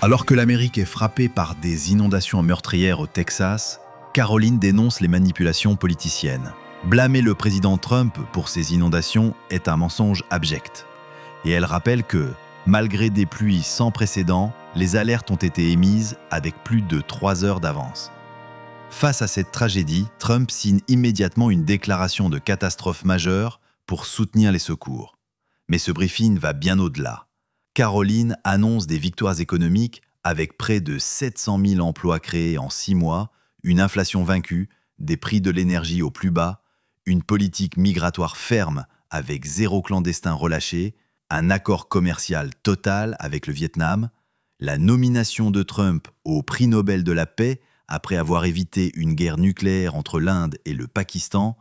Alors que l'Amérique est frappée par des inondations meurtrières au Texas, Caroline dénonce les manipulations politiciennes. Blâmer le président Trump pour ces inondations est un mensonge abject. Et elle rappelle que, malgré des pluies sans précédent, les alertes ont été émises avec plus de 3 heures d'avance. Face à cette tragédie, Trump signe immédiatement une déclaration de catastrophe majeure pour soutenir les secours. Mais ce briefing va bien au-delà. Caroline annonce des victoires économiques avec près de 700 000 emplois créés en 6 mois, une inflation vaincue, des prix de l'énergie au plus bas, une politique migratoire ferme avec 0 clandestin relâché, un accord commercial total avec le Vietnam, la nomination de Trump au prix Nobel de la paix après avoir évité une guerre nucléaire entre l'Inde et le Pakistan,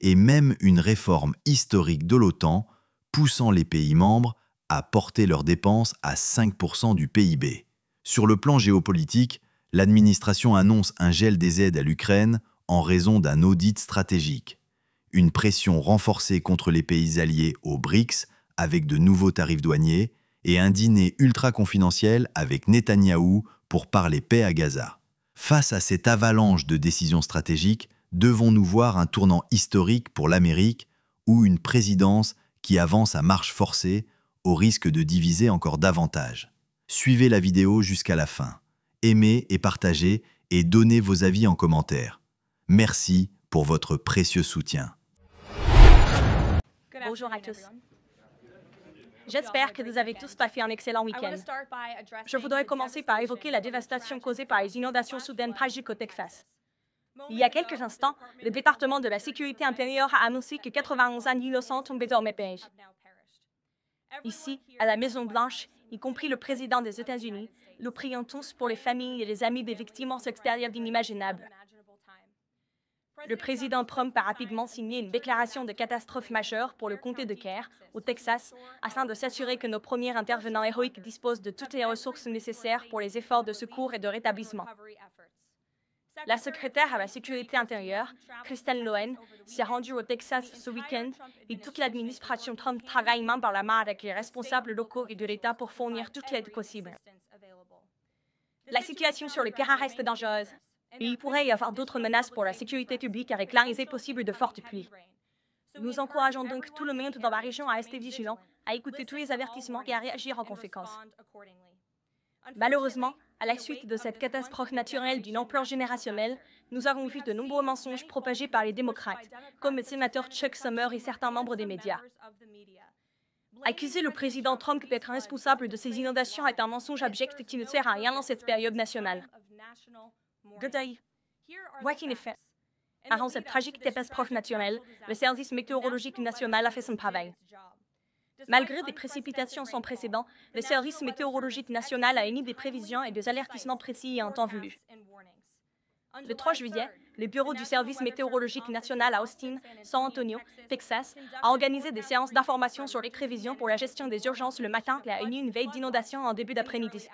et même une réforme historique de l'OTAN, poussant les pays membres à porter leurs dépenses à 5% du PIB. Sur le plan géopolitique, l'administration annonce un gel des aides à l'Ukraine en raison d'un audit stratégique. Une pression renforcée contre les pays alliés aux BRICS avec de nouveaux tarifs douaniers et un dîner ultra confidentiel avec Netanyahou pour parler paix à Gaza. Face à cette avalanche de décisions stratégiques, devons-nous voir un tournant historique pour l'Amérique ou une présidence qui avance à marche forcée au risque de diviser encore davantage? Suivez la vidéo jusqu'à la fin. Aimez et partagez et donnez vos avis en commentaire. Merci pour votre précieux soutien. Bonjour à tous. J'espère que vous avez tous passé un excellent week-end. Je voudrais commencer par évoquer la dévastation causée par les inondations soudaines tragiques au Texas. Il y a quelques instants, le département de la Sécurité intérieure a annoncé que 91 ânes innocents ont désormais péri. Ici, à la Maison-Blanche, y compris le président des États-Unis, nous prions tous pour les familles et les amis des victimes en cette période inimaginable. Le président Trump a rapidement signé une déclaration de catastrophe majeure pour le comté de Kerr, au Texas, afin de s'assurer que nos premiers intervenants héroïques disposent de toutes les ressources nécessaires pour les efforts de secours et de rétablissement. La secrétaire à la Sécurité intérieure, Kristen Lohen, s'est rendue au Texas ce week-end et toute l'administration Trump travaille main dans la main avec les responsables locaux et de l'État pour fournir toute l'aide possible. La situation sur le terrain reste dangereuse. Et il pourrait y avoir d'autres menaces pour la sécurité publique avec l'arrivée possible de fortes pluies. Nous encourageons donc tout le monde dans la région à rester vigilant, à écouter tous les avertissements et à réagir en conséquence. Malheureusement, à la suite de cette catastrophe naturelle d'une ampleur générationnelle, nous avons vu de nombreux mensonges propagés par les démocrates, comme le sénateur Chuck Schumer et certains membres des médias. Accuser le président Trump d'être responsable de ces inondations est un mensonge abject qui ne sert à rien dans cette période nationale. Voici les faits. Avant cette tragique catastrophe naturelle, le service météorologique national a fait son travail. Malgré des précipitations sans précédent, le service météorologique national a émis des prévisions et des avertissements précis et en temps voulu. Le 3 juillet, le bureau du service météorologique national à Austin, San Antonio, Texas, a organisé des séances d'information sur les prévisions pour la gestion des urgences le matin et a émis une veille d'inondation en début d'après-midi.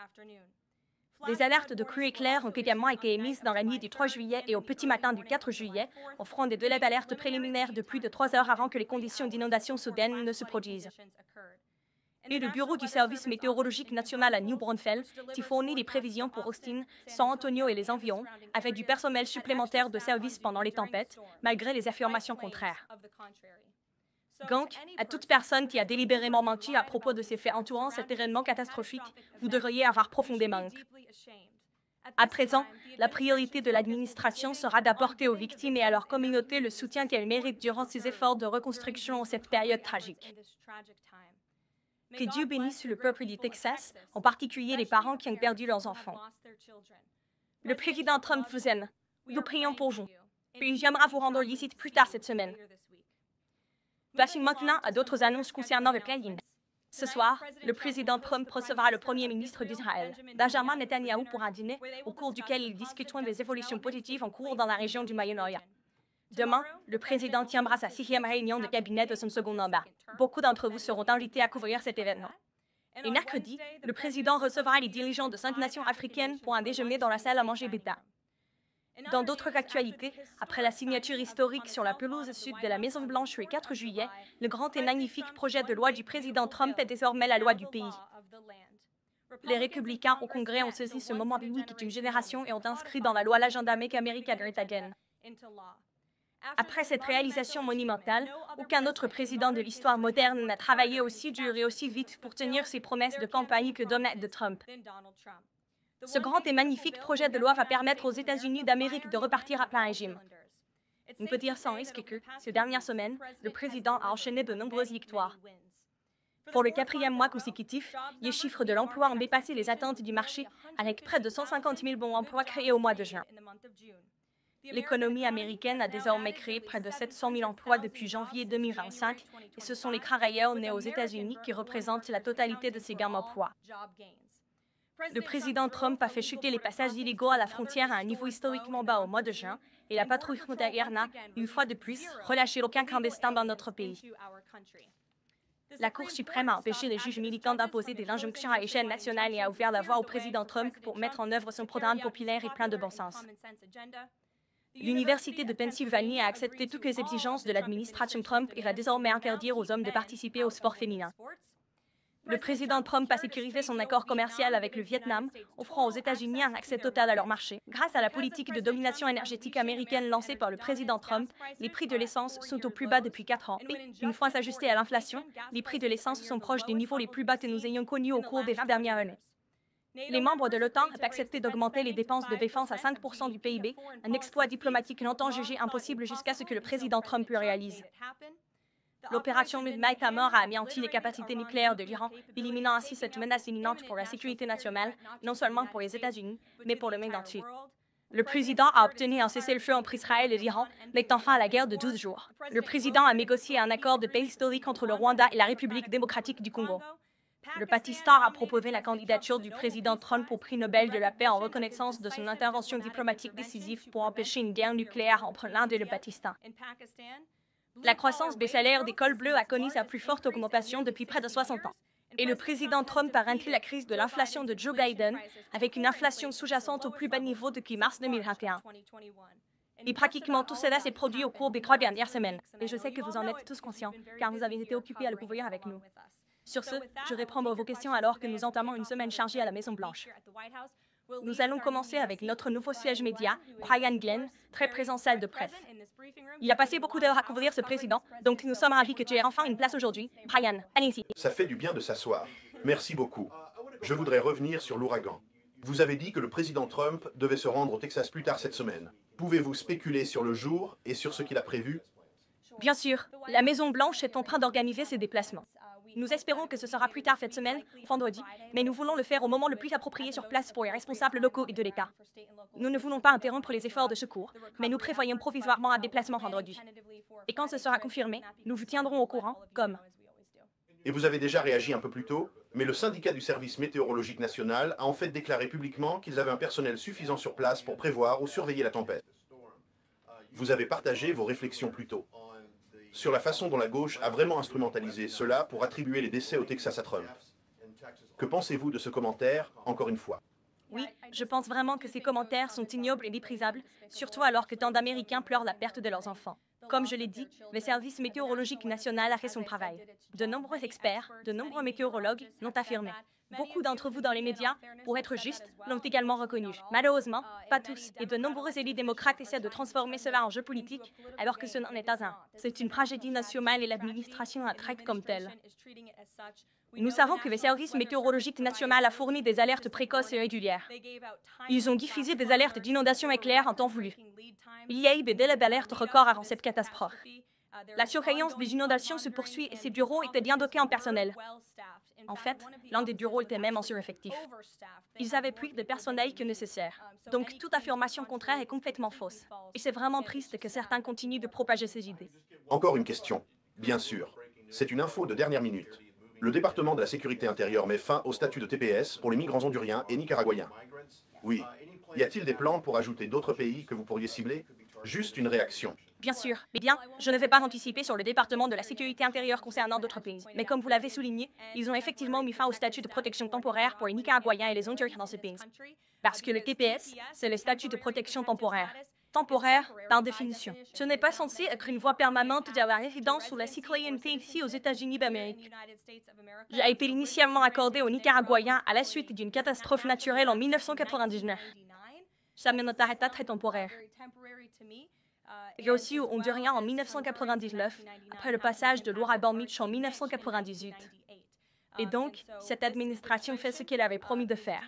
Des alertes de crues éclairs ont également été émises dans la nuit du 3 juillet et au petit matin du 4 juillet, offrant des délais d'alerte préliminaires de plus de 3 heures avant que les conditions d'inondation soudaines ne se produisent. Et le bureau du service météorologique national à New Braunfels qui fournit les prévisions pour Austin, San Antonio et les environs, avec du personnel supplémentaire de service pendant les tempêtes, malgré les affirmations contraires. Donc, à toute personne qui a délibérément menti à propos de ces faits entourant cet événement catastrophique, vous devriez avoir profondément honte. À présent, la priorité de l'administration sera d'apporter aux victimes et à leur communauté le soutien qu'elles méritent durant ces efforts de reconstruction en cette période tragique. Que Dieu bénisse le peuple du Texas, en particulier les parents qui ont perdu leurs enfants. Le président Trump vous aime. Nous prions pour vous. Puis j'aimerais vous rendre visite plus tard cette semaine. Passons maintenant à d'autres annonces concernant le pays. Ce soir, le président Trump recevra le premier ministre d'Israël, Benjamin Netanyahou, pour un dîner au cours duquel ils discuteront des évolutions positives en cours dans la région du Moyen-Orient. Demain, le président tiendra sa 6e réunion de cabinet de son second mandat. Beaucoup d'entre vous seront invités à couvrir cet événement. Et mercredi, le président recevra les dirigeants de 5 nations africaines pour un déjeuner dans la salle à manger Beta. Dans d'autres actualités, après la signature historique sur la pelouse sud de la Maison-Blanche le 4 juillet, le grand et magnifique projet de loi du président Trump est désormais la loi du pays. Les républicains au Congrès ont saisi ce moment unique d'une génération et ont inscrit dans la loi l'agenda Make America Great Again. Après cette réalisation monumentale, aucun autre président de l'histoire moderne n'a travaillé aussi dur et aussi vite pour tenir ses promesses de campagne que Donald Trump. Ce grand et magnifique projet de loi va permettre aux États-Unis d'Amérique de repartir à plein régime. On peut dire sans risque que, ces dernières semaines, le président a enchaîné de nombreuses victoires. Pour le 4e mois consécutif, les chiffres de l'emploi ont dépassé les attentes du marché, avec près de 150 000 bons emplois créés au mois de juin. L'économie américaine a désormais créé près de 700 000 emplois depuis janvier 2025, et ce sont les travailleurs nés aux États-Unis qui représentent la totalité de ces gains d'emploi. Le président Trump a fait chuter les passages illégaux à la frontière à un niveau historiquement bas au mois de juin, et la patrouille frontalière n'a, une fois de plus, relâché aucun clandestin dans notre pays. La Cour suprême a empêché les juges militants d'imposer des injonctions à l'échelle nationale et a ouvert la voie au président Trump pour mettre en œuvre son programme populaire et plein de bon sens. L'Université de Pennsylvanie a accepté toutes les exigences de l'administration Trump et va désormais interdire aux hommes de participer au sport féminin. Le président Trump a sécurisé son accord commercial avec le Vietnam, offrant aux États-Unis un accès total à leur marché. Grâce à la politique de domination énergétique américaine lancée par le président Trump, les prix de l'essence sont au plus bas depuis 4 ans. Et, une fois ajustés à l'inflation, les prix de l'essence sont proches des niveaux les plus bas que nous ayons connus au cours des 20 dernières années. Les membres de l'OTAN ont accepté d'augmenter les dépenses de défense à 5% du PIB, un exploit diplomatique longtemps jugé impossible jusqu'à ce que le président Trump le réalise. L'opération Midnight Hammer a anéanti les capacités nucléaires de l'Iran, éliminant ainsi cette menace imminente pour la sécurité nationale, non seulement pour les États-Unis, mais pour le monde entier. Le président a obtenu un cessez-le-feu entre Israël et l'Iran, mettant fin à la guerre de 12 jours. Le président a négocié un accord de paix historique entre le Rwanda et la République démocratique du Congo. Le Pakistan a proposé la candidature du président Trump au prix Nobel de la paix en reconnaissance de son intervention diplomatique décisive pour empêcher une guerre nucléaire entre l'Inde et le Pakistan. La croissance des salaires des cols bleus a connu sa plus forte augmentation depuis près de 60 ans. Et le président Trump a vaincu la crise de l'inflation de Joe Biden avec une inflation sous-jacente au plus bas niveau depuis mars 2021. Et pratiquement tout cela s'est produit au cours des 3 dernières semaines. Et je sais que vous en êtes tous conscients, car vous avez été occupés à le couvrir avec nous. Sur ce, je vais prendre vos questions alors que nous entamons une semaine chargée à la Maison-Blanche. Nous allons commencer avec notre nouveau siège média, Brian Glenn, très présent salle de presse. Il a passé beaucoup d'heures à couvrir ce président, donc nous sommes ravis que tu aies enfin une place aujourd'hui. Brian, allez-y. Ça fait du bien de s'asseoir. Merci beaucoup. Je voudrais revenir sur l'ouragan. Vous avez dit que le président Trump devait se rendre au Texas plus tard cette semaine. Pouvez-vous spéculer sur le jour et sur ce qu'il a prévu? Bien sûr, la Maison-Blanche est en train d'organiser ses déplacements. Nous espérons que ce sera plus tard cette semaine, vendredi, mais nous voulons le faire au moment le plus approprié sur place pour les responsables locaux et de l'État. Nous ne voulons pas interrompre les efforts de secours, mais nous prévoyons provisoirement un déplacement vendredi. Et quand ce sera confirmé, nous vous tiendrons au courant, comme... Et vous avez déjà réagi un peu plus tôt, mais le syndicat du service météorologique national a en fait déclaré publiquement qu'ils avaient un personnel suffisant sur place pour prévoir ou surveiller la tempête. Vous avez partagé vos réflexions plus tôt sur la façon dont la gauche a vraiment instrumentalisé cela pour attribuer les décès au Texas à Trump. Que pensez-vous de ce commentaire, encore une fois? Oui, je pense vraiment que ces commentaires sont ignobles et méprisables, surtout alors que tant d'Américains pleurent la perte de leurs enfants. Comme je l'ai dit, le service météorologique national a fait son travail. De nombreux experts, de nombreux météorologues l'ont affirmé. Beaucoup d'entre vous dans les médias, pour être justes, l'ont également reconnu. Malheureusement, pas tous, et de nombreux élus démocrates essaient de transformer cela en jeu politique, alors que ce n'en est pas un. C'est une tragédie nationale et l'administration la traite comme telle. Nous savons que le service météorologique national a fourni des alertes précoces et régulières. Ils ont diffusé des alertes d'inondation éclair en temps voulu. Il y a eu des alertes records avant cette catastrophe. La surveillance des inondations se poursuit et ces bureaux étaient bien dotés en personnel. En fait, l'un des bureaux était même en sureffectif. Ils avaient plus de personnel que nécessaire. Donc toute affirmation contraire est complètement fausse. Et c'est vraiment triste que certains continuent de propager ces idées. Encore une question. Bien sûr. C'est une info de dernière minute. Le département de la sécurité intérieure met fin au statut de TPS pour les migrants honduriens et nicaraguayens. Oui. Y a-t-il des plans pour ajouter d'autres pays que vous pourriez cibler? Juste une réaction. Bien sûr. Mais bien, je ne vais pas anticiper sur le département de la sécurité intérieure concernant d'autres pays. Mais comme vous l'avez souligné, ils ont effectivement mis fin au statut de protection temporaire pour les Nicaraguayens et les Honduriens dans ce pays. Parce que le TPS, c'est le statut de protection temporaire. Temporaire, par définition. Ce n'est pas censé être une voie permanente de la résidence ou la citoyenneté ici aux États-Unis d'Amérique. J'ai été initialement accordé aux Nicaraguayens à la suite d'une catastrophe naturelle en 1999. Ça me noterait très temporaire. J'ai aussi eu Hondurien en 1999, après le passage de l'ouragan Mitch en 1998. Et donc, cette administration fait ce qu'elle avait promis de faire.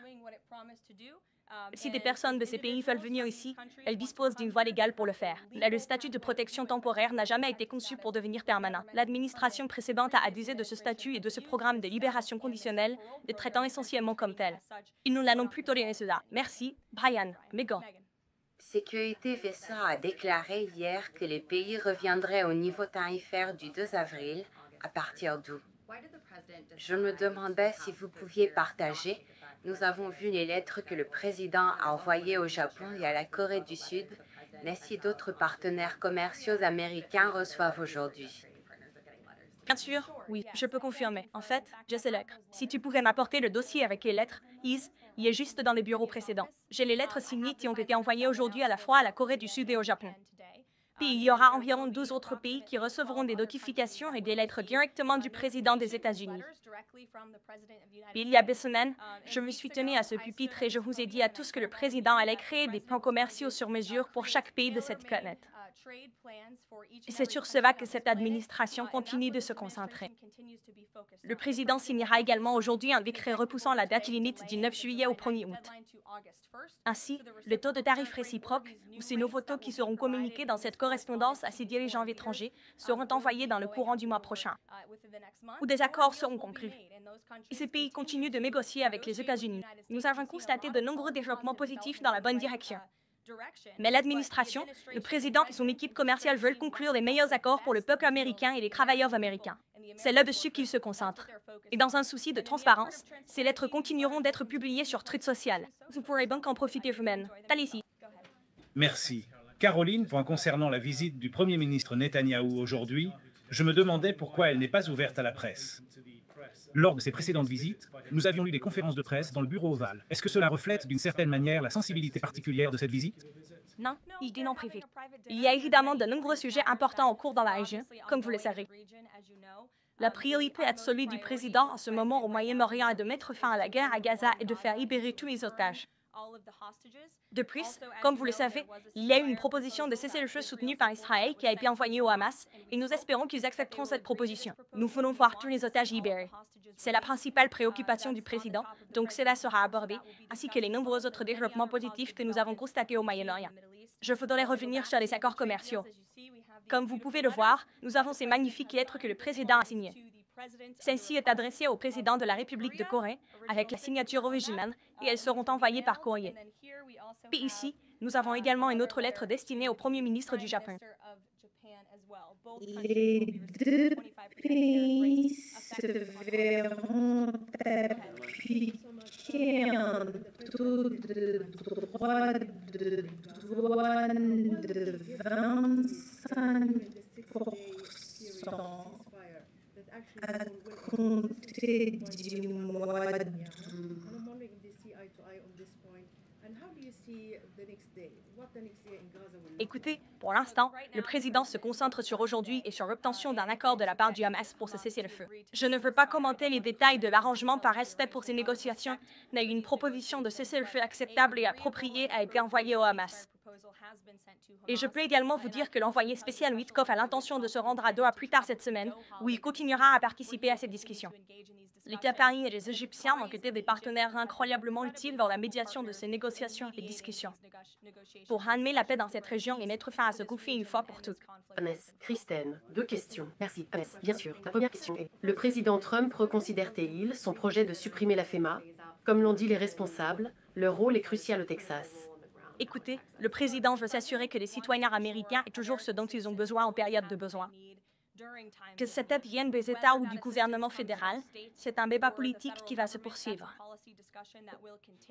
Si des personnes de ces pays veulent venir ici, elles disposent d'une voie légale pour le faire. Le statut de protection temporaire n'a jamais été conçu pour devenir permanent. L'administration précédente a abusé de ce statut et de ce programme de libération conditionnelle, les traitant essentiellement comme tels. Et nous n'allons plus tolérer cela. Merci, Brian. Megan. Sécurité Vaisseau a déclaré hier que les pays reviendraient au niveau tarifaire du 2 avril à partir d'août. Je me demandais si vous pouviez partager. Nous avons vu les lettres que le président a envoyées au Japon et à la Corée du Sud, mais si d'autres partenaires commerciaux américains reçoivent aujourd'hui. Bien sûr, oui, je peux confirmer. En fait, j'ai ces lettres. Si tu pouvais m'apporter le dossier avec les lettres, il est juste dans les bureaux précédents. J'ai les lettres signées qui ont été envoyées aujourd'hui à la fois à la Corée du Sud et au Japon. Puis il y aura environ 12 autres pays qui recevront des notifications et des lettres directement du président des États-Unis. Il y a des semaines, je me suis tenu à ce pupitre et je vous ai dit à tous que le président allait créer des plans commerciaux sur mesure pour chaque pays de cette planète. Et c'est sur cela que cette administration continue de se concentrer. Le président signera également aujourd'hui un décret repoussant la date limite du 9 juillet au 1er août. Ainsi, le taux de tarif réciproque, ou ces nouveaux taux qui seront communiqués dans cette correspondance à ces dirigeants étrangers, seront envoyés dans le courant du mois prochain, où des accords seront conclus. Et ces pays continuent de négocier avec les États-Unis. Nous avons constaté de nombreux développements positifs dans la bonne direction. Mais l'administration, le président et son équipe commerciale veulent conclure les meilleurs accords pour le peuple américain et les travailleurs américains. C'est là-dessus qu'ils se concentrent. Et dans un souci de transparence, ces lettres continueront d'être publiées sur Truth Social. Vous pourrez donc en profiter vous-même. Allez-y. Merci. Caroline, concernant la visite du Premier ministre Netanyahou aujourd'hui, je me demandais pourquoi elle n'est pas ouverte à la presse. Lors de ses précédentes visites, nous avions eu des conférences de presse dans le bureau ovale. Est-ce que cela reflète d'une certaine manière la sensibilité particulière de cette visite? Non, il dit non privé. Il y a évidemment de nombreux sujets importants en cours dans la région, comme vous le savez. La priorité absolue du président en ce moment au Moyen-Orient est de mettre fin à la guerre à Gaza et de faire libérer tous les otages. De plus, comme vous le savez, il y a eu une proposition de cessez-le-feu soutenue par Israël qui a été envoyée au Hamas et nous espérons qu'ils accepteront cette proposition. Nous voulons voir tous les otages libérés. C'est la principale préoccupation du président, donc cela sera abordé, ainsi que les nombreux autres développements positifs que nous avons constatés au Moyen-Orient. Je voudrais revenir sur les accords commerciaux. Comme vous pouvez le voir, nous avons ces magnifiques lettres que le président a signées. Celle-ci est adressée au président de la République de Corée avec la signature originale et elles seront envoyées par courrier. Puis ici, nous avons également une autre lettre destinée au Premier ministre du Japon. Les deux pays se verront appliquer un taux de droit de douane de 25% à compter du mois d'août. Écoutez, pour l'instant, le président se concentre sur aujourd'hui et sur l'obtention d'un accord de la part du Hamas pour ce cessez-le-feu. Je ne veux pas commenter les détails de l'arrangement par respect pour ces négociations, mais une proposition de cessez-le-feu acceptable et appropriée a été envoyée au Hamas. Et je peux également vous dire que l'envoyé spécial Witkoff a l'intention de se rendre à Doha plus tard cette semaine, où il continuera à participer à ces discussions. Les Qataris et les Égyptiens ont été des partenaires incroyablement utiles dans la médiation de ces négociations et discussions. Pour ramener la paix dans cette région et mettre fin à ce conflit une fois pour toutes. Christine, 2 questions. Merci, bien sûr. La première question est, le président Trump reconsidère-t-il son projet de supprimer la FEMA? Comme l'ont dit les responsables, leur rôle est crucial au Texas. Écoutez, le président veut s'assurer que les citoyens américains aient toujours ce dont ils ont besoin en période de besoin. Que cette aide vienne des États ou du gouvernement fédéral, c'est un débat politique qui va se poursuivre.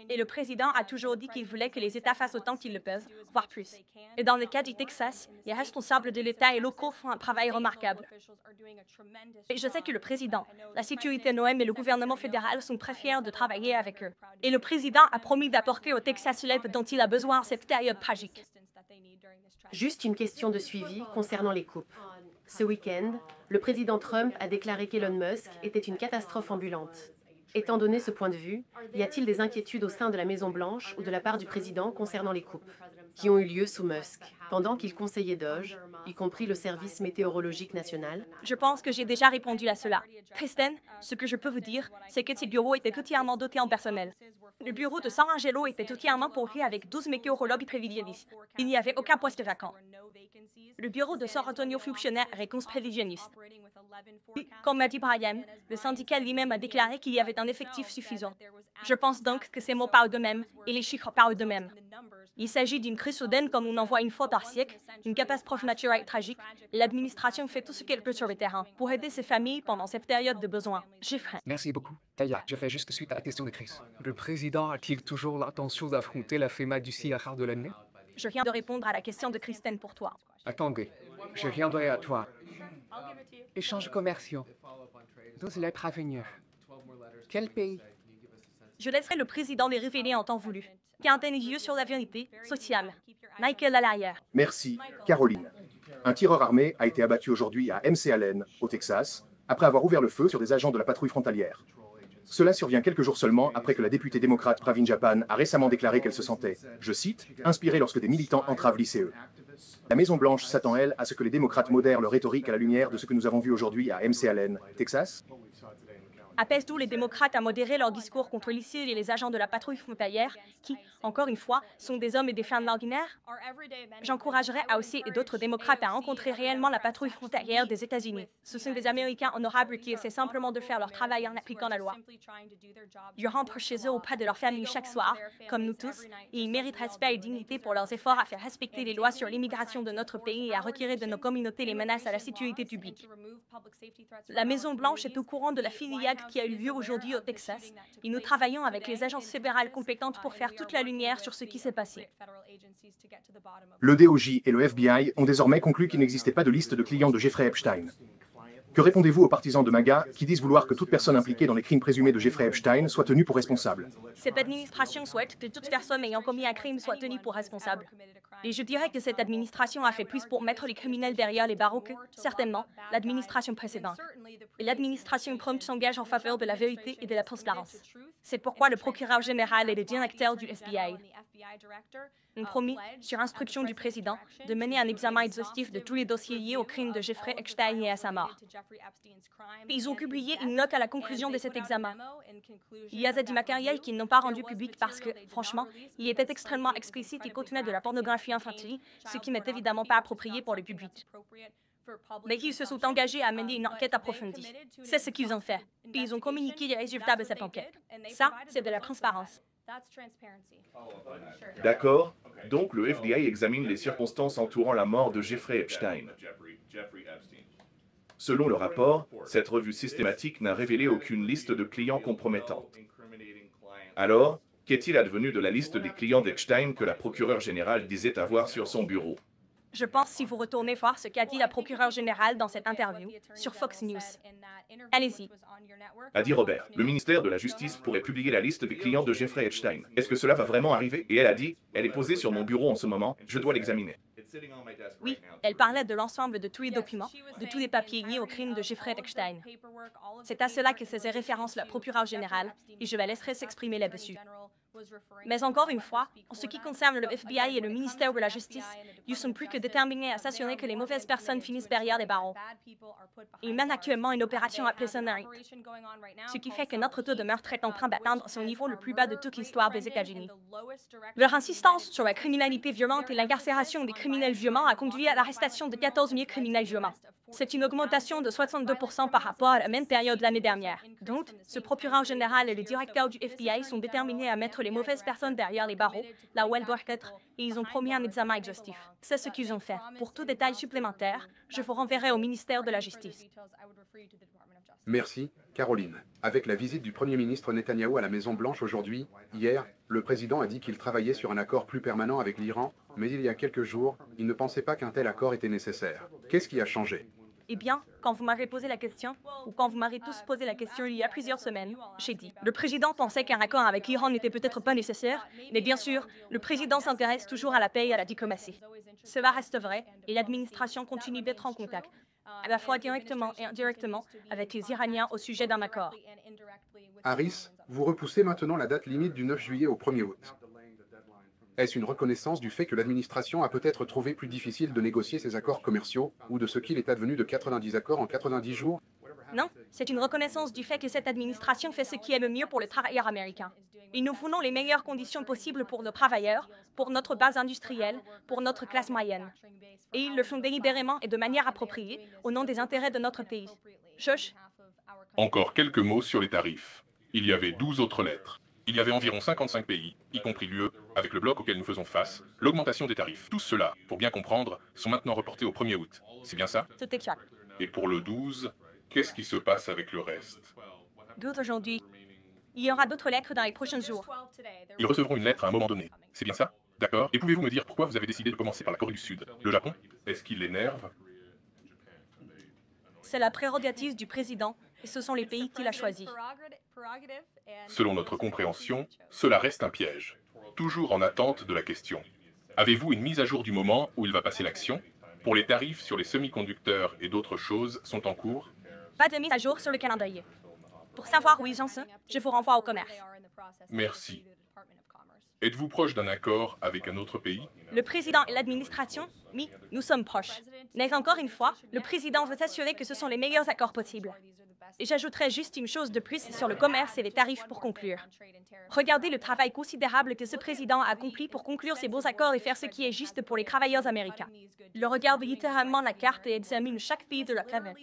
Et le président a toujours dit qu'il voulait que les États fassent autant qu'ils le peuvent, voire plus. Et dans le cas du Texas, les responsables de l'État et locaux font un travail remarquable. Et je sais que le président, la sécurité NOM et le gouvernement fédéral sont très fiers de travailler avec eux. Et le président a promis d'apporter au Texas l'aide dont il a besoin en cette période tragique. Juste une question de suivi concernant les coupes. Ce week-end, le président Trump a déclaré qu'Elon Musk était une catastrophe ambulante. Étant donné ce point de vue, y a-t-il des inquiétudes au sein de la Maison-Blanche ou de la part du président concernant les coupes qui ont eu lieu sous Musk, pendant qu'il conseillait Doge, y compris le service météorologique national? Je pense que j'ai déjà répondu à cela. Kristen, ce que je peux vous dire, c'est que ces bureaux étaient entièrement dotés en personnel. Le bureau de San Angelo était entièrement pourvu avec 12 météorologues prévisionnistes. Il n'y avait aucun poste vacant. Le bureau de San Antonio fonctionnait avec 11 prévisionnistes. Puis, comme m'a dit Brian, le syndicat lui-même a déclaré qu'il y avait un effectif suffisant. Je pense donc que ces mots parlent d'eux-mêmes et les chiffres parlent d'eux-mêmes. Il s'agit d'une crise soudaine comme on en voit une fois par siècle, une catastrophe naturelle tragique. L'administration fait tout ce qu'elle peut sur le terrain pour aider ces familles pendant cette période de besoin. Jeffrey. Merci beaucoup. Taya, je fais juste suite à la question de Chris. Le président a-t-il toujours l'intention d'affronter la FEMA d'ici à la fin de l'année? Je viens de répondre à la question de Kristen pour toi. Attendez, je viendrai à toi. Échanges commerciaux. 12 lettres à venir. Quel pays? Je laisserai le président les révéler en temps voulu. Gardez les yeux sur la vérité sociale. Michael à l'arrière. Merci, Caroline. Un tireur armé a été abattu aujourd'hui à MC Allen, au Texas, après avoir ouvert le feu sur des agents de la patrouille frontalière. Cela survient quelques jours seulement après que la députée démocrate Pravin Japan a récemment déclaré qu'elle se sentait, je cite, inspirée lorsque des militants entravent l'ICE. La Maison-Blanche s'attend, elle, à ce que les démocrates modèrent leur rhétorique à la lumière de ce que nous avons vu aujourd'hui à MC Allen, Texas. Apaise-t-on les démocrates à modérer leur discours contre l'ICE et les agents de la patrouille frontalière, qui, encore une fois, sont des hommes et des femmes ordinaires? J'encouragerai aussi d'autres démocrates à rencontrer réellement la patrouille frontalière des États-Unis. Ce sont des Américains honorables qui essaient simplement de faire leur travail en appliquant la loi. Ils rentrent chez eux auprès de leur famille chaque soir, comme nous tous, et ils méritent respect et dignité pour leurs efforts à faire respecter les lois sur l'immigration de notre pays et à retirer de nos communautés les menaces à la sécurité publique. La Maison-Blanche est au courant de la fusillade qui a eu lieu aujourd'hui au Texas, et nous travaillons avec les agences fédérales compétentes pour faire toute la lumière sur ce qui s'est passé. Le DOJ et le FBI ont désormais conclu qu'il n'existait pas de liste de clients de Jeffrey Epstein. Que répondez-vous aux partisans de MAGA qui disent vouloir que toute personne impliquée dans les crimes présumés de Jeffrey Epstein soit tenue pour responsable? Cette administration souhaite que toute personne ayant commis un crime soit tenue pour responsable. Et je dirais que cette administration a fait plus pour mettre les criminels derrière les barreaux que, certainement, l'administration précédente. Et l'administration Trump s'engage en faveur de la vérité et de la transparence. C'est pourquoi le procureur général et le directeur du FBI ont promis, sur instruction du président, de mener un examen exhaustif de tous les dossiers liés au crime de Jeffrey Epstein et à sa mort. Ils ont publié une note à la conclusion de cet examen. Il y a du matériel qu'ils n'ont pas rendu public parce que, franchement, il était extrêmement explicite et contenait de la pornographie infantile, ce qui n'est évidemment pas approprié pour le public. Mais ils se sont engagés à mener une enquête approfondie. C'est ce qu'ils ont fait. Puis ils ont communiqué les résultats de cette enquête. Ça, c'est de la transparence. D'accord. Donc le FBI examine les circonstances entourant la mort de Jeffrey Epstein. Selon le rapport, cette revue systématique n'a révélé aucune liste de clients compromettante. Alors, qu'est-il advenu de la liste des clients d'Epstein que la procureure générale disait avoir sur son bureau? Je pense si vous retournez voir ce qu'a dit la procureure générale dans cette interview sur Fox News. Allez-y. A dit Robert, le ministère de la Justice pourrait publier la liste des clients de Jeffrey Epstein. Est-ce que cela va vraiment arriver? Et elle a dit, elle est posée sur mon bureau en ce moment, je dois l'examiner. Oui, elle parlait de l'ensemble de tous les documents, de tous les papiers liés au crime de Jeffrey Epstein. C'est à cela que faisait référence la procureure générale, et je la laisserai s'exprimer là-dessus. Mais encore une fois, en ce qui concerne le FBI et le ministère de la Justice, ils sont plus que déterminés à s'assurer que les mauvaises personnes finissent derrière les barreaux. Ils mènent actuellement une opération appelée Sunlight, ce qui fait que notre taux de meurtre est en train d'atteindre son niveau le plus bas de toute l'histoire des États-Unis. Leur insistance sur la criminalité violente et l'incarcération des criminels violents a conduit à l'arrestation de 14 000 criminels violents. C'est une augmentation de 62% par rapport à la même période l'année dernière. Donc, ce procureur général et le directeur du FBI sont déterminés à mettre les mauvaises personnes derrière les barreaux, là où elles doivent être, et ils ont promis un examen exhaustif. C'est ce qu'ils ont fait. Pour tout détail supplémentaire, je vous renverrai au ministère de la Justice. Merci, Caroline. Avec la visite du Premier ministre Netanyahou à la Maison-Blanche aujourd'hui, hier, le président a dit qu'il travaillait sur un accord plus permanent avec l'Iran, mais il y a quelques jours, il ne pensait pas qu'un tel accord était nécessaire. Qu'est-ce qui a changé? Eh bien, quand vous m'avez posé la question, ou quand vous m'avez tous posé la question il y a plusieurs semaines, j'ai dit, le président pensait qu'un accord avec l'Iran n'était peut-être pas nécessaire, mais bien sûr, le président s'intéresse toujours à la paix et à la diplomatie. Cela reste vrai, et l'administration continue d'être en contact, à la fois directement et indirectement, avec les Iraniens au sujet d'un accord. Harris, vous repoussez maintenant la date limite du 9 juillet au 1er août. Est-ce une reconnaissance du fait que l'administration a peut-être trouvé plus difficile de négocier ces accords commerciaux ou de ce qu'il est advenu de 90 accords en 90 jours? Non, c'est une reconnaissance du fait que cette administration fait ce qui est le mieux pour le travailleur américain. Et nous voulons les meilleures conditions possibles pour nos travailleurs, pour notre base industrielle, pour notre classe moyenne. Et ils le font délibérément et de manière appropriée, au nom des intérêts de notre pays. Josh? Encore quelques mots sur les tarifs. Il y avait 12 autres lettres. Il y avait environ 55 pays, y compris l'UE, avec le bloc auquel nous faisons face, l'augmentation des tarifs. Tout cela, pour bien comprendre, sont maintenant reportés au 1er août. C'est bien ça? C'est exact. Et pour le 12, qu'est-ce qui se passe avec le reste? 12 aujourd'hui. Il y aura d'autres lettres dans les prochains jours. Ils recevront une lettre à un moment donné. C'est bien ça? D'accord. Et pouvez-vous me dire pourquoi vous avez décidé de commencer par la Corée du Sud? Le Japon? Est-ce qu'il l'énerve? C'est la prérogative du président, et ce sont les pays qu'il a choisis. Selon notre compréhension, cela reste un piège. Toujours en attente de la question. Avez-vous une mise à jour du moment où il va passer l'action? Pour les tarifs sur les semi-conducteurs et d'autres choses sont en cours? Pas de mise à jour sur le calendrier. Pour savoir où ils en sont, je vous renvoie au commerce. Merci. Êtes-vous proche d'un accord avec un autre pays? Le président et l'administration, oui, nous sommes proches. Mais encore une fois, le président veut s'assurer que ce sont les meilleurs accords possibles. Et j'ajouterai juste une chose de plus sur le commerce et les tarifs pour conclure. Regardez le travail considérable que ce président a accompli pour conclure ces beaux accords et faire ce qui est juste pour les travailleurs américains. Il regarde littéralement la carte et examine chaque pays de la planète.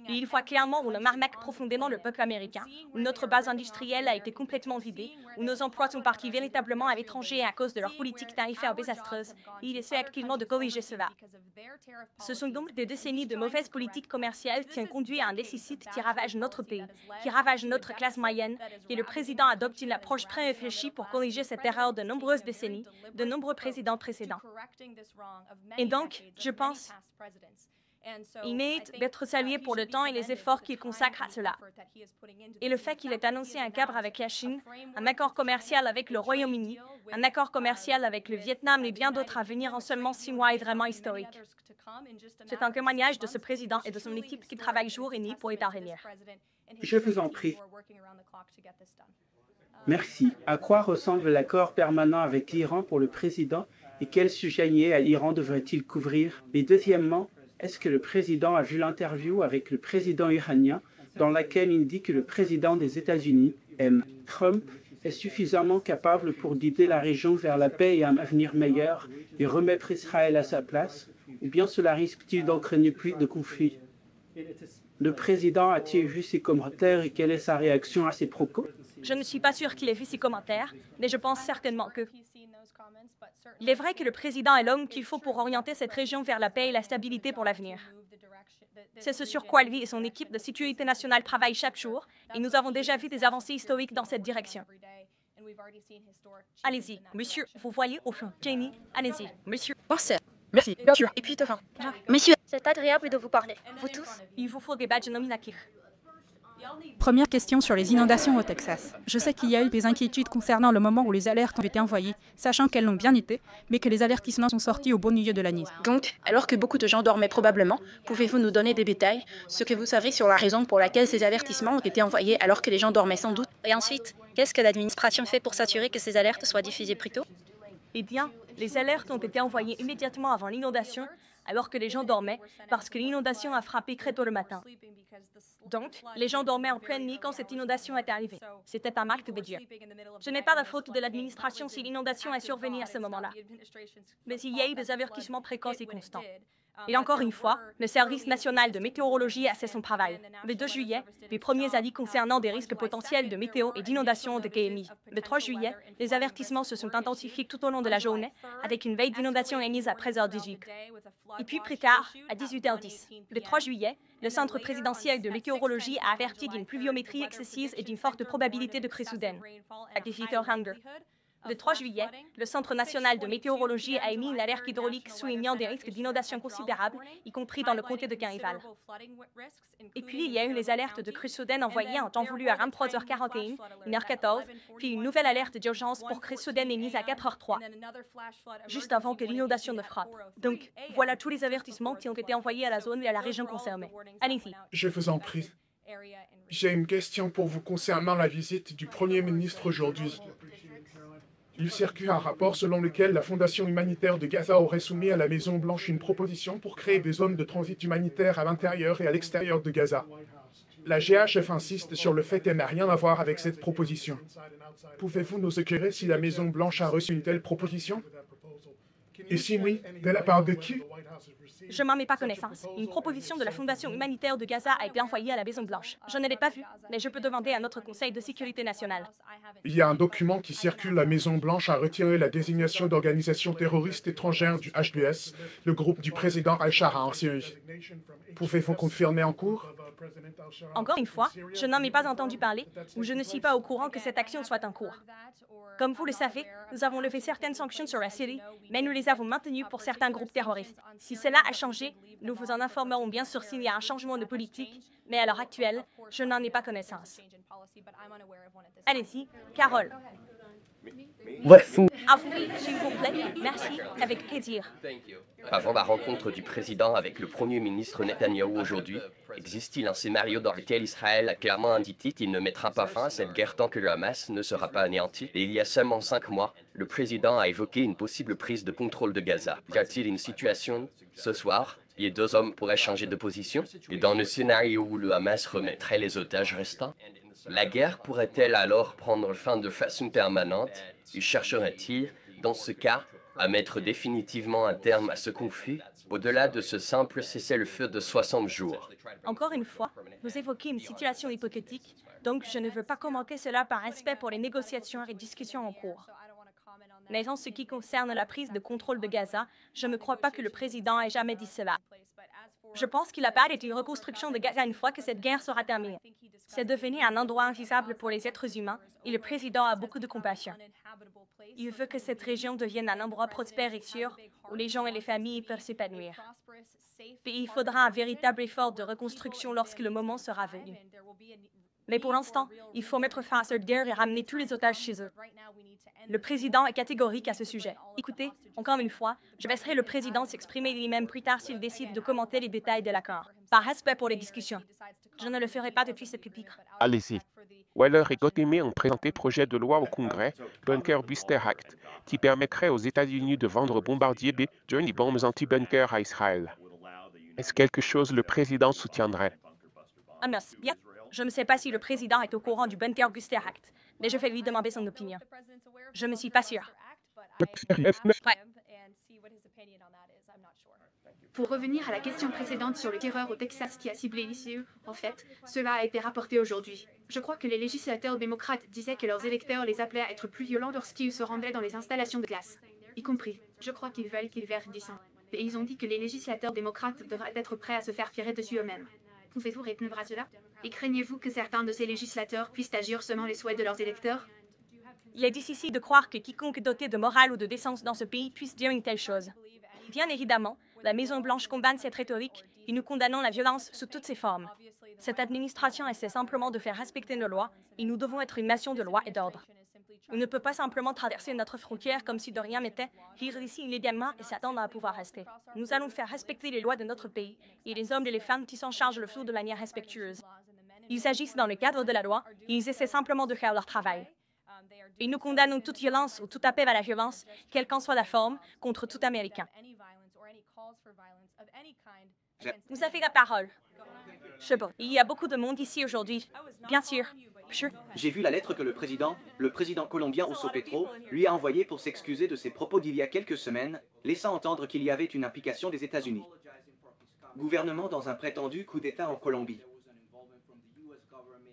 Et il voit clairement où l'on arnaque profondément le peuple américain, où notre base industrielle a été complètement vidée, où nos emplois sont partis véritablement à l'étranger à cause de leur politique tarifaire désastreuse, et il essaie activement de corriger cela. Ce sont donc des décennies de mauvaises politiques commerciales qui ont conduit à un déficit qui ravage notre pays, qui ravage notre classe moyenne, et le président adopte une approche préréfléchie pour corriger cette erreur de nombreuses décennies, de nombreux présidents précédents. Et donc, je pense, il mérite d'être salué pour le temps et les efforts qu'il consacre à cela. Et le fait qu'il ait annoncé un cadre avec la Chine, un accord commercial avec le Royaume-Uni, un accord commercial avec le Vietnam et bien d'autres à venir en seulement 6 mois est vraiment historique. C'est un témoignage de ce président et de son équipe qui travaillent jour et nuit pour y parvenir. Je vous en prie. Merci. À quoi ressemble l'accord permanent avec l'Iran pour le président et quels sujets liés à l'Iran devrait-il couvrir? Et deuxièmement, est-ce que le président a vu l'interview avec le président iranien dans laquelle il dit que le président des États-Unis, M. Trump, est suffisamment capable pour guider la région vers la paix et un avenir meilleur et remettre Israël à sa place? Ou bien cela risque-t-il d'entraîner plus de conflits? Le président a-t-il vu ces commentaires et quelle est sa réaction à ces propos? Je ne suis pas sûre qu'il ait vu ces commentaires, mais je pense certainement que... Il est vrai que le président est l'homme qu'il faut pour orienter cette région vers la paix et la stabilité pour l'avenir. C'est ce sur quoi lui et son équipe de sécurité nationale travaillent chaque jour, et nous avons déjà vu des avancées historiques dans cette direction. Allez-y, monsieur, vous voyez au fond. Jamie, allez-y, monsieur. Parfait. Merci, bien sûr. Et puis, Tefin. Monsieur, c'est agréable de vous parler. Vous tous? Il vous faut des badges nominatifs. Première question sur les inondations au Texas. Je sais qu'il y a eu des inquiétudes concernant le moment où les alertes ont été envoyées, sachant qu'elles l'ont bien été, mais que les avertissements sont sortis au beau milieu de la nuit. Donc, alors que beaucoup de gens dormaient probablement, pouvez-vous nous donner des détails, ce que vous savez sur la raison pour laquelle ces avertissements ont été envoyés alors que les gens dormaient sans doute? Et ensuite, qu'est-ce que l'administration fait pour s'assurer que ces alertes soient diffusées plus tôt? Eh bien, les alertes ont été envoyées immédiatement avant l'inondation, alors que les gens dormaient, parce que l'inondation a frappé très tôt le matin. Donc, les gens dormaient en pleine nuit quand cette inondation est arrivée. C'était un acte de Dieu. Ce n'est pas la faute de l'administration si l'inondation est survenue à ce moment-là. Mais il y a eu des avertissements précoces et constants. Et encore une fois, le Service national de météorologie a fait son travail. Le 2 juillet, les premiers avis concernant des risques potentiels de météo et d'inondation ont été émis. Le 3 juillet, les avertissements se sont intensifiés tout au long de la journée, avec une veille d'inondation émise à 13h18. Et puis plus tard, à 18h10, le 3 juillet, le Centre présidentiel de météorologie a averti d'une pluviométrie excessive et d'une forte probabilité de crue soudaine. À 18h22. Le 3 juillet, le Centre national de météorologie a émis une alerte hydraulique soulignant des risques d'inondation considérables, y compris dans le comté de Cairnvale. Et puis, il y a eu les alertes de crues soudaines envoyées en temps voulu à 23h41, 1h14, puis une nouvelle alerte d'urgence pour crues soudaines émise à 4h03, juste avant que l'inondation ne frappe. Donc, voilà tous les avertissements qui ont été envoyés à la zone et à la région concernée. Allez-y. Je vous en prie. J'ai une question pour vous concernant la visite du Premier ministre aujourd'hui. Il circule un rapport selon lequel la Fondation humanitaire de Gaza aurait soumis à la Maison-Blanche une proposition pour créer des zones de transit humanitaire à l'intérieur et à l'extérieur de Gaza. La GHF insiste sur le fait qu'elle n'a rien à voir avec cette proposition. Pouvez-vous nous éclairer si la Maison-Blanche a reçu une telle proposition? Et si oui, de la part de qui? Je m'en ai pas connaissance. Une proposition de la Fondation humanitaire de Gaza a été envoyée à la Maison-Blanche. Je ne l'ai pas vue, mais je peux demander à notre Conseil de sécurité nationale. Il y a un document qui circule. La Maison-Blanche a retiré la désignation d'organisation terroriste étrangère du HBS, le groupe du président Al-Shara en Syrie. Pouvez-vous confirmer en cours? Encore une fois, je n'en ai pas entendu parler ou je ne suis pas au courant que cette action soit en cours. Comme vous le savez, nous avons levé certaines sanctions sur la Syrie, mais nous les avons maintenues pour certains groupes terroristes. Si cela a changé, nous vous en informerons bien sûr s'il y a un changement de politique, mais à l'heure actuelle, je n'en ai pas connaissance. Allez-y, Carole. À vous, s'il vous plaît. Merci, avec plaisir. Avant la rencontre du président avec le Premier ministre Netanyahou aujourd'hui, existe-t-il un scénario dans lequel Israël a clairement indiqué qu'il ne mettra pas fin à cette guerre tant que le Hamas ne sera pas anéanti? Et il y a seulement 5 mois, le président a évoqué une possible prise de contrôle de Gaza. Y a-t-il une situation, ce soir, où les deux hommes pourraient changer de position? Et dans le scénario où le Hamas remettrait les otages restants, la guerre pourrait-elle alors prendre fin de façon permanente? Et chercherait-il, dans ce cas, à mettre définitivement un terme à ce conflit, au-delà de ce simple cessez-le-feu de 60 jours? Encore une fois, vous évoquez une situation hypothétique, donc je ne veux pas commenter cela par respect pour les négociations et discussions en cours. Mais en ce qui concerne la prise de contrôle de Gaza, je ne crois pas que le président ait jamais dit cela. Je pense qu'il a parlé d'une reconstruction de Gaza une fois que cette guerre sera terminée. C'est devenu un endroit invisible pour les êtres humains et le président a beaucoup de compassion. Il veut que cette région devienne un endroit prospère et sûr où les gens et les familles peuvent s'épanouir. Puis il faudra un véritable effort de reconstruction lorsque le moment sera venu. Mais pour l'instant, il faut mettre fin à cette guerre et ramener tous les otages chez eux. Le président est catégorique à ce sujet. Écoutez, encore une fois, je laisserai le président s'exprimer lui-même plus tard s'il décide de commenter les détails de l'accord. Par respect pour les discussions, je ne le ferai pas depuis ce pupitre. Allez-y. Weller et Gottheimer ont présenté projet de loi au Congrès, Bunker Buster Act, qui permettrait aux États-Unis de vendre bombardiers B-Journey bombes anti-bunker à Israël. Est-ce quelque chose le président soutiendrait? Ah merci bien. Je ne sais pas si le président est au courant du Bunker Buster Act, mais je vais lui demander son opinion. Je ne suis pas sûre. Pour revenir à la question précédente sur le tireur au Texas qui a ciblé l'ICE, en fait, cela a été rapporté aujourd'hui. Je crois que les législateurs démocrates disaient que leurs électeurs les appelaient à être plus violents lorsqu'ils se rendaient dans les installations de glace. Y compris. Je crois qu'ils veulent qu'ils verdissent. Et ils ont dit que les législateurs démocrates devraient être prêts à se faire tirer dessus eux-mêmes. Pouvez-vous répondre à cela? Et craignez-vous que certains de ces législateurs puissent agir selon les souhaits de leurs électeurs? Il est difficile de croire que quiconque doté de morale ou de décence dans ce pays puisse dire une telle chose. Bien évidemment, la Maison-Blanche combat cette rhétorique et nous condamnons la violence sous toutes ses formes. Cette administration essaie simplement de faire respecter nos lois et nous devons être une nation de loi et d'ordre. On ne peut pas simplement traverser notre frontière comme si de rien n'était, rire ici illégalement et s'attendre à pouvoir rester. Nous allons faire respecter les lois de notre pays et les hommes et les femmes qui s'en chargent le flou de manière respectueuse. Ils agissent dans le cadre de la loi et ils essaient simplement de faire leur travail. Et nous condamnons toute violence ou tout appel à la violence, quelle qu'en soit la forme, contre tout Américain. Vous avez la parole. Je sais pas. Il y a beaucoup de monde ici aujourd'hui. Bien sûr. J'ai vu la lettre que le président colombien Oso Petro, lui a envoyée pour s'excuser de ses propos d'il y a quelques semaines, laissant entendre qu'il y avait une implication des États-Unis. Gouvernement dans un prétendu coup d'État en Colombie.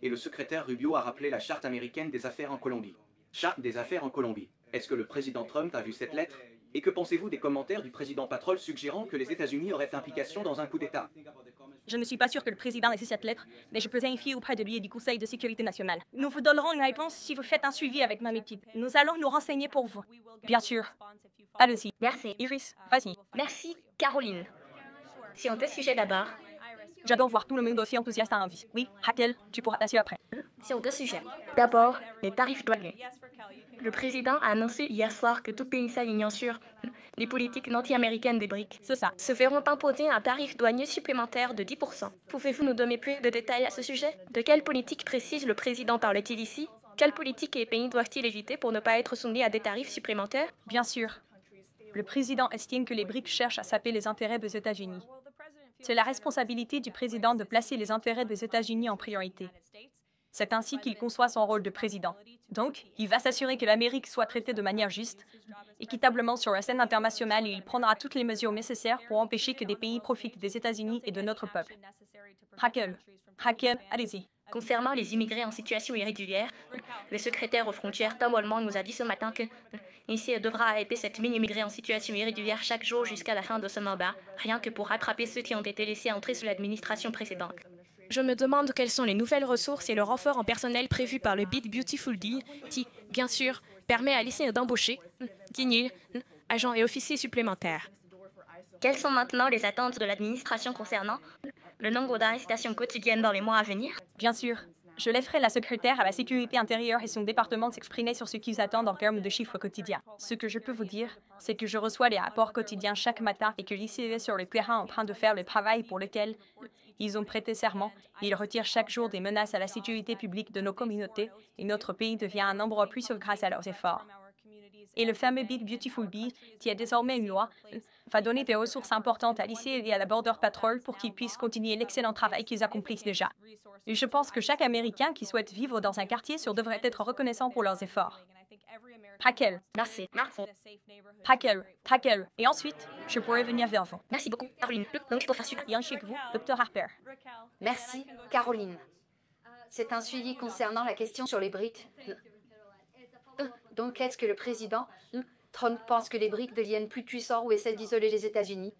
Et le secrétaire Rubio a rappelé la Charte américaine des affaires en Colombie. Charte des affaires en Colombie. Est-ce que le président Trump a vu cette lettre? Et que pensez-vous des commentaires du président Patrol suggérant que les États-Unis auraient implication dans un coup d'État? Je ne suis pas sûr que le président ait cette lettre, mais je peux vérifier auprès de lui et du Conseil de sécurité nationale. Nous vous donnerons une réponse si vous faites un suivi avec ma méthode. Nous allons nous renseigner pour vous. Bien sûr. Allez-y. Merci. Iris, vas-y. Merci, Caroline. Sur deux sujets d'abord. J'adore voir tout le monde aussi enthousiaste à envie. Oui, Raquel, tu pourras passer après. Sur deux sujets. D'abord, les tarifs douaniers. Le président a annoncé hier soir que tout pays s'alignant sur les politiques anti-américaines des BRICS se verront imposer un tarif douanier supplémentaire de 10%. Pouvez-vous nous donner plus de détails à ce sujet? De quelle politique précise le président parle-t-il ici? Quelles politiques et pays doivent-ils éviter pour ne pas être soumis à des tarifs supplémentaires? Bien sûr. Le président estime que les BRICS cherchent à saper les intérêts des États-Unis. C'est la responsabilité du président de placer les intérêts des États-Unis en priorité. C'est ainsi qu'il conçoit son rôle de président. Donc, il va s'assurer que l'Amérique soit traitée de manière juste, équitablement sur la scène internationale et il prendra toutes les mesures nécessaires pour empêcher que des pays profitent des États-Unis et de notre peuple. Raquel, allez-y. Concernant les immigrés en situation irrégulière, le secrétaire aux frontières Tom Holman nous a dit ce matin que ici devra arrêter 7000 immigrés en situation irrégulière chaque jour jusqu'à la fin de ce mandat, rien que pour rattraper ceux qui ont été laissés entrer sous l'administration précédente. Je me demande quelles sont les nouvelles ressources et le renfort en personnel prévu par le Big Beautiful Deal qui, bien sûr, permet à l'ICE d'embaucher 10 000 agents et officiers supplémentaires. Quelles sont maintenant les attentes de l'administration concernant le nombre d'arrestations quotidiennes dans les mois à venir? Bien sûr. Je laisserai la secrétaire à la sécurité intérieure et son département s'exprimer sur ce qu'ils attendent en termes de chiffres quotidiens. Ce que je peux vous dire, c'est que je reçois les rapports quotidiens chaque matin et que l'ICE est sur le terrain en train de faire le travail pour lequel ils ont prêté serment. Ils retirent chaque jour des menaces à la sécurité publique de nos communautés et notre pays devient un endroit plus sûr grâce à leurs efforts. Et le fameux Big Beautiful Bill, qui est désormais une loi, va donner des ressources importantes à l'ICE et à la Border Patrol pour qu'ils puissent continuer l'excellent travail qu'ils accomplissent déjà. Et je pense que chaque Américain qui souhaite vivre dans un quartier sûr devrait être reconnaissant pour leurs efforts. Raquel. Merci. Raquel. Et ensuite, je pourrai venir vers vous. Merci beaucoup, Caroline. Donc, pour faire super. Et ensuite vous, Dr. Harper. Merci, Caroline. C'est un suivi concernant la question sur les BRICS. Donc, est-ce que le président Trump pense que les BRICS deviennent plus puissants ou essaie d'isoler les États-Unis?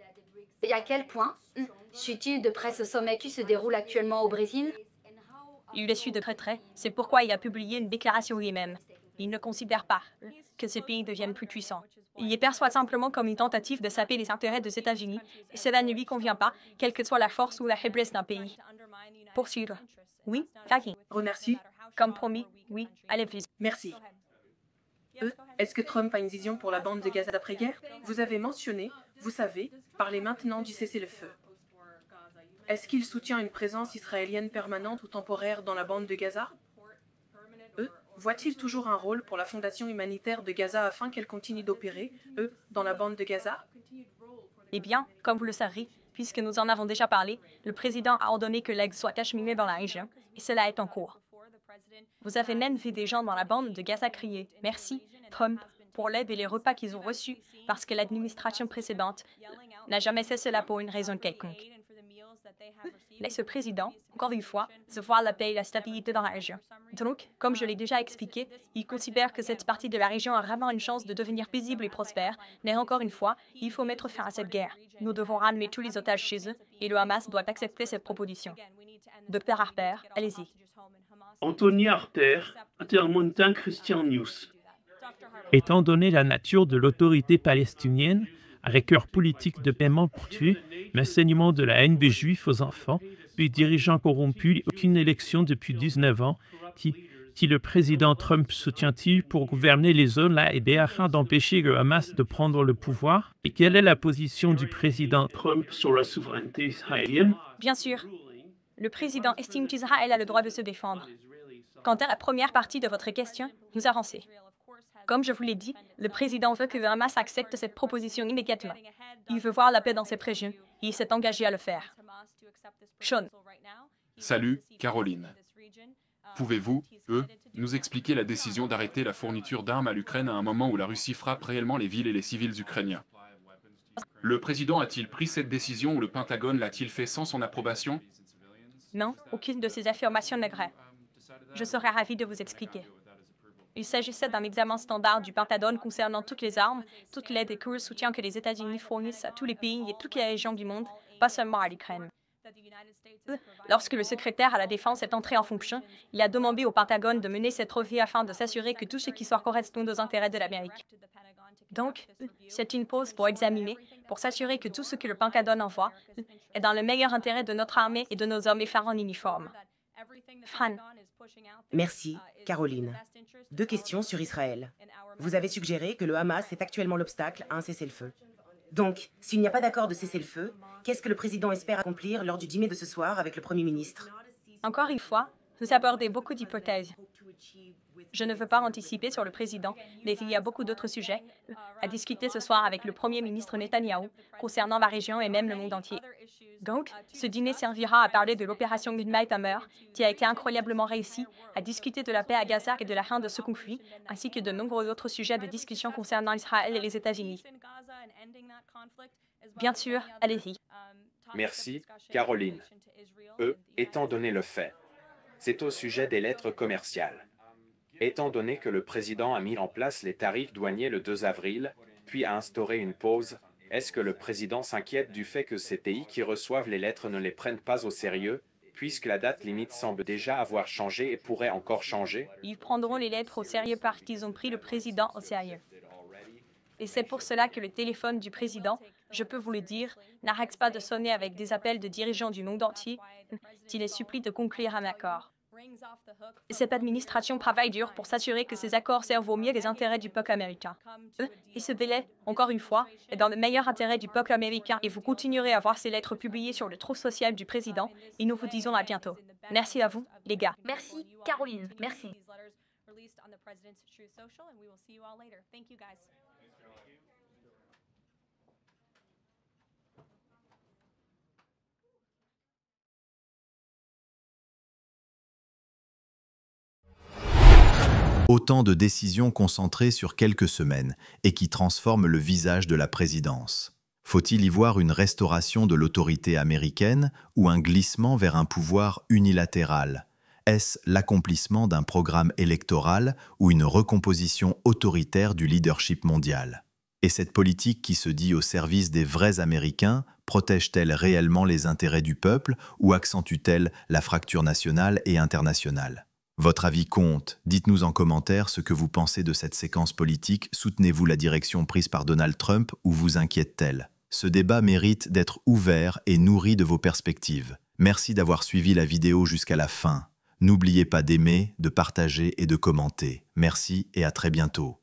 Et à quel point suit-il de près ce sommet qui se déroule actuellement au Brésil? Il le suit de très. C'est pourquoi il a publié une déclaration lui-même. Il ne considère pas que ces pays deviennent plus puissants. Il les perçoit simplement comme une tentative de saper les intérêts des États-Unis, et cela ne lui convient pas, quelle que soit la force ou la faiblesse d'un pays. Poursuivre. Oui, Jackie. Remercie. Comme promis, oui, allez, please. Merci. Est-ce que Trump a une vision pour la bande de Gaza d'après-guerre? Vous avez mentionné, vous savez, parler maintenant du cessez-le-feu. Est-ce qu'il soutient une présence israélienne permanente ou temporaire dans la bande de Gaza? Voit-il toujours un rôle pour la Fondation humanitaire de Gaza afin qu'elle continue d'opérer, dans la bande de Gaza? Eh bien, comme vous le savez, puisque nous en avons déjà parlé, le président a ordonné que l'aide soit acheminée dans la région, et cela est en cours. Vous avez même vu des gens dans la bande de Gaza crier « Merci, Trump », pour l'aide et les repas qu'ils ont reçus, parce que l'administration précédente n'a jamais fait cela pour une raison quelconque. Laisse le président, encore une fois, se voir la paix et la stabilité dans la région. Donc, comme je l'ai déjà expliqué, il considère que cette partie de la région a vraiment une chance de devenir paisible et prospère, mais encore une fois, il faut mettre fin à cette guerre. Nous devons ramener tous les otages chez eux, et le Hamas doit accepter cette proposition. Dr. Harper, allez-y. Anthony Harper, Intermountain Christian News. Étant donné la nature de l'autorité palestinienne, avec leur politique de paiement pour tuer, l'enseignement de la haine des Juifs aux enfants, puis dirigeants corrompus, aucune élection depuis 19 ans, qui le président Trump soutient-il pour gouverner les zones là et afin d'empêcher le Hamas de prendre le pouvoir? Et quelle est la position du président Trump sur la souveraineté israélienne? Bien sûr. Le président estime qu'Israël a le droit de se défendre. Quant à la première partie de votre question, nous avançons. Comme je vous l'ai dit, le président veut que le Hamas accepte cette proposition immédiatement. Il veut voir la paix dans cette région et il s'est engagé à le faire. Sean. Salut, Caroline. Pouvez-vous, nous expliquer la décision d'arrêter la fourniture d'armes à l'Ukraine à un moment où la Russie frappe réellement les villes et les civils ukrainiens? Le président a-t-il pris cette décision ou le Pentagone l'a-t-il fait sans son approbation? Non, aucune de ces affirmations n'est vraie. Je serais ravi de vous expliquer. Il s'agissait d'un examen standard du Pentagone concernant toutes les armes, toute l'aide et tout le soutien que les États-Unis fournissent à tous les pays et toutes les régions du monde, pas seulement à l'Ukraine. Lorsque le secrétaire à la Défense est entré en fonction, il a demandé au Pentagone de mener cette revue afin de s'assurer que tout ce qui soit correspond aux intérêts de l'Amérique. Donc, c'est une pause pour examiner, pour s'assurer que tout ce que le Pentagone envoie est dans le meilleur intérêt de notre armée et de nos hommes et femmes en uniforme. Fran. Merci, Caroline. 2 questions sur Israël. Vous avez suggéré que le Hamas est actuellement l'obstacle à un cessez-le-feu. Donc, s'il n'y a pas d'accord de cessez-le-feu, qu'est-ce que le président espère accomplir lors du dîner de ce soir avec le Premier ministre? Encore une fois, vous abordez beaucoup d'hypothèses. Je ne veux pas anticiper sur le président, mais il y a beaucoup d'autres sujets à discuter ce soir avec le Premier ministre Netanyahou concernant la région et même le monde entier. Donc, ce dîner servira à parler de l'opération Midnight Hammer, qui a été incroyablement réussie, à discuter de la paix à Gaza et de la fin de ce conflit, ainsi que de nombreux autres sujets de discussion concernant Israël et les États-Unis. Bien sûr, allez-y. Merci, Caroline. Étant donné le fait, c'est au sujet des lettres commerciales. Étant donné que le président a mis en place les tarifs douaniers le 2 avril, puis a instauré une pause, est-ce que le président s'inquiète du fait que ces pays qui reçoivent les lettres ne les prennent pas au sérieux, puisque la date limite semble déjà avoir changé et pourrait encore changer? Ils prendront les lettres au sérieux parce qu'ils ont pris le président au sérieux. Et c'est pour cela que le téléphone du président, je peux vous le dire, n'arrête pas de sonner avec des appels de dirigeants du monde entier qui les supplient de conclure un accord. Cette administration travaille dur pour s'assurer que ces accords servent au mieux les intérêts du peuple américain. Et ce délai, encore une fois, est dans le meilleur intérêt du peuple américain et vous continuerez à voir ces lettres publiées sur le trou social du président et nous vous disons à bientôt. Merci à vous, les gars. Merci, Caroline. Merci. Autant de décisions concentrées sur quelques semaines et qui transforment le visage de la présidence. Faut-il y voir une restauration de l'autorité américaine ou un glissement vers un pouvoir unilatéral? Est-ce l'accomplissement d'un programme électoral ou une recomposition autoritaire du leadership mondial? Et cette politique qui se dit au service des vrais Américains protège-t-elle réellement les intérêts du peuple ou accentue-t-elle la fracture nationale et internationale? Votre avis compte. Dites-nous en commentaire ce que vous pensez de cette séquence politique. Soutenez-vous la direction prise par Donald Trump ou vous inquiète-t-elle? Ce débat mérite d'être ouvert et nourri de vos perspectives. Merci d'avoir suivi la vidéo jusqu'à la fin. N'oubliez pas d'aimer, de partager et de commenter. Merci et à très bientôt.